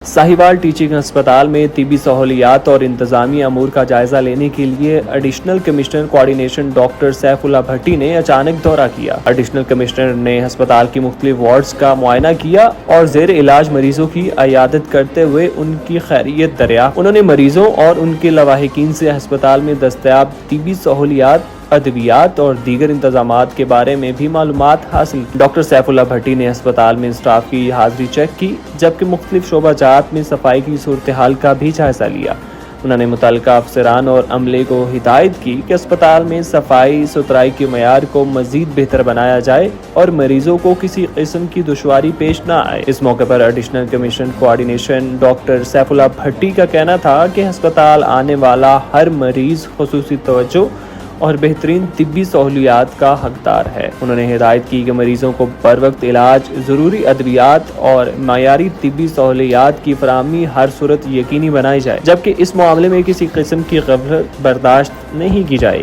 Sahiwal teaching अस्पताल में तिबी सहूलियात और इंतजामी अमूर का जायजा लेने के लिए additional commissioner coordination doctor Saifullah Bhatti ने अचानक दौरा किया। एडिशनल कमिश्नर ने अस्पताल की मुख्तलिफ वार्ड्स का मुआयना किया और जेर इलाज मरीजों की इयादत करते हुए उनकी खैरियत दरियाफ्त। उन्होंने मरीजों और उनके लवाहिकीन से अस्पताल में दस्तयाब तिबी सहूलियात, अद्वियात और दीगर इंतजामात के बारे में भी मालूमात हासिल की। डॉक्टर सैफुल्लाह भट्टी ने अस्पताल में स्टाफ की हाजिरी चेक की, जबकि मुख्तलिफ शोबाजात में सफाई की सूरत हाल का भी जायजा लिया। उन्होंने मुतल्लिका अफसरान और अमले को हिदायत की कि अस्पताल में सफाई सुथराई के मयार को मजीद बेहतर बनाया जाए और मरीजों को किसी किस्म की दुश्वारी पेश न आए। इस मौके पर additional commissioner coordination doctor Saifullah Bhatti का कहना था कि अस्पताल आने वाला हर मरीज खुसूसी तवज्जो और बेहतरीन तिब्बी सहूलियात का हकदार है। उन्होंने हिदायत की कि मरीजों को बर वक्त इलाज, ज़रूरी अद्वियात और मायारी तिब्बी सहूलियात की फराहमी हर सूरत यकीनी बनाई जाए, जबकि इस मामले में किसी किस्म की गफलत बर्दाश्त नहीं की जाएगी।